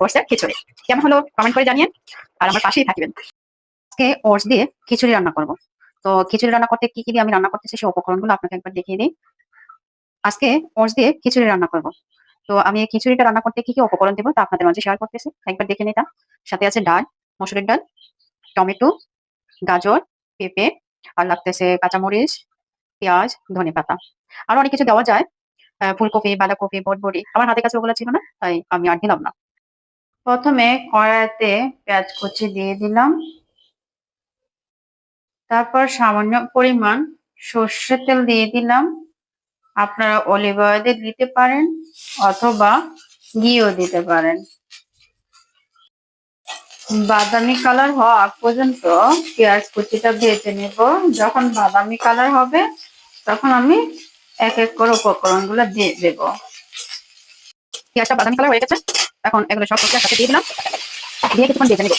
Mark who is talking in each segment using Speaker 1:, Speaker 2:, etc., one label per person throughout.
Speaker 1: ওটসের খিচুড়ি কেমন হলো কমেন্ট করে জানিয়ে আর আমার পাশেই থাকবেন। আজকে ওটস দিয়ে খিচুড়ি রান্না করব। তো খিচুড়ি রান্না করতে কি কি দিয়ে আমি রান্না করতেছি সেই উপকরণগুলো আপনাকে একবার দেখিয়ে দিই। আজকে ওটস দিয়ে খিচুড়ি রান্না করব। তো আমি এই খিচুড়িটা রান্না করতে কি কি উপকরণ দেবো তা আপনাদের মাঝে শেয়ার করতেছি, একবার দেখে নিতাম। সাথে আছে ডাল, মসুরের ডাল, টমেটো, গাজর, পেঁপে, আর লাগতেছে কাঁচামরিচ, পেঁয়াজ, ধনেপাতা। আরো অনেক কিছু দেওয়া যায়, ফুলকপি, বাঁধাকপি, বটবড়ি। আমার হাতের কাছে ওগুলো ছিল না, তাই আমি আর দিলাম না। প্রথমে কড়াইতে পেঁয়াজ কুচি দিয়ে দিলাম, তারপর সামান্য পরিমাণ সর্ষের তেল দিয়ে দিলাম। আপনারা অলিভ অয়েল দিতে পারেন অথবা ঘিও দিতে পারেন। বাদামি কালার হওয়া আগ পর্যন্ত পেঁয়াজ কুচিটা ভেজে নেব। যখন বাদামি কালার হবে তখন আমি এক এক করে উপকরণগুলো দিয়ে দেব। পেঁয়াজটা বাদামি কালার হয়ে গেছে, এখন এগুলো সব একসাথে দিয়ে দিলাম, দিয়ে কিছুক্ষণ ভেজে নেব।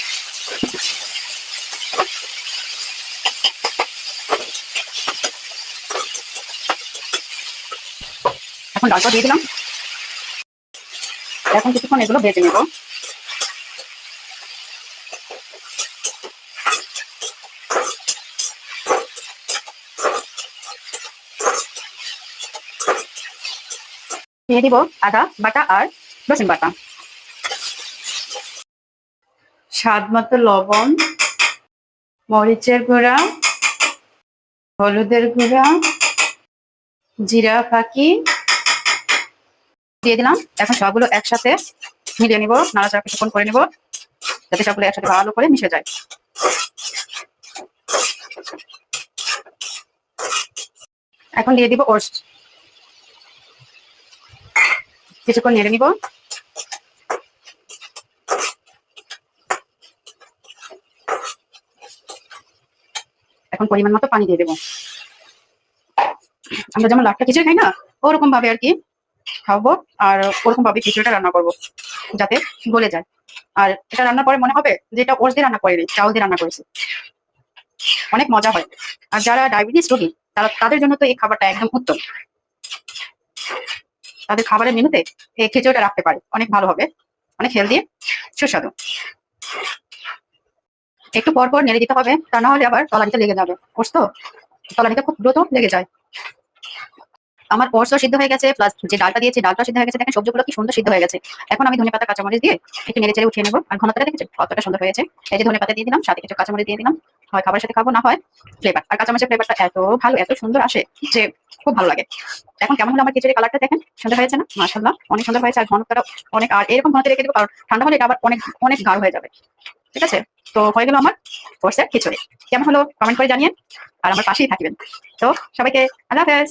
Speaker 1: এখন ডালটা দিয়ে দিলাম, এখন কিছুক্ষণ এগুলো ভেজে নেব। দিয়ে দিব আদা বাটা আর রসুন বাটা, স্বাদ মতো লবণ, মরিচের গুঁড়া, হলুদের গুঁড়া, জিরা ফাঁকি দিয়ে দিলাম। এখন সবগুলো একসাথে মিলিয়ে নিব, নাড়াচাড়া কিছুক্ষণ করে নিব যাতে সবগুলো একসাথে ভালো করে মিশে যায়। এখন দিয়ে দিব ওটস, কিছুক্ষণ নেড়ে নিব। এখন পরিমাণ মতো পানি দিয়ে দেবো। আমরা যেমন লাট্টা খিচুড়ি খাই না, ওরকম ভাবে আর কি খাবো, আর ওরকম ভাবে খিচুড়িটা রান্না করবো যাতে গলে যায়। আর এটা রান্নার পরে মনে হবে যে এটা ওটস দিয়ে রান্না করিনি, চাউল দিয়ে রান্না করেছি। অনেক মজা হয়। আর যারা ডায়াবেটিস রোগী তাদের জন্য তো এই খাবারটা একদম উত্তম। তাদের খাবারের মেনুতে এই খিচুড়িটা রাখতে পারে, অনেক ভালো হবে, অনেক হেলদি, সুস্বাদু। একটু পর পর নেড়ে দিতে হবে, তা না হলে আবার তলানিতে লেগে যাবে। ওটস তো তলানিতে খুব দ্রুত লেগে যায়। আমার ওটসও সিদ্ধ হয়ে গেছে, প্লাস যে ডালটা দিয়েছি ডালটা সিদ্ধ হয়ে গেছে। দেখেন সবজিগুলো কি সুন্দর সিদ্ধ হয়ে গেছে। এখন আমি ধনেপাতা কাঁচামরিচ দিয়ে একটু নেড়ে চেড়ে উঠিয়ে নেবো। আর ঘনত্বটা দেখেছেন কতটা সুন্দর হয়েছে। এই যে ধনেপাতা দিয়ে দিলাম, সাথে কিছু কাঁচামরিচ দিয়ে দিলাম। হয় খাবারের সাথে খাবো, না হয় ফ্লেভার। আর কাঁচামরিচের ফ্লেভারটা এত ভালো, এত সুন্দর আসে যে খুব ভালো লাগে। এখন কেমন হলো আমার খিচুড়ি কালারটা দেখেন, সুন্দর হয়েছে না? মাশাআল্লাহ অনেক সুন্দর হয়েছে। আর ঘনত্বটা অনেক, আর এরকম ঘনত্বে রেখে দেবো কারণ ঠান্ডা হলে এটা আবার অনেক অনেক গাঢ় হয়ে যাবে। ঠিক আছে, তো হয়ে গেল আমার ওটসের খিচুড়ি। কেমন হলো কমেন্ট করে জানিয়ে আর আমার পাশেই থাকবেন। তো সবাইকে আল্লাহ হাফেজ।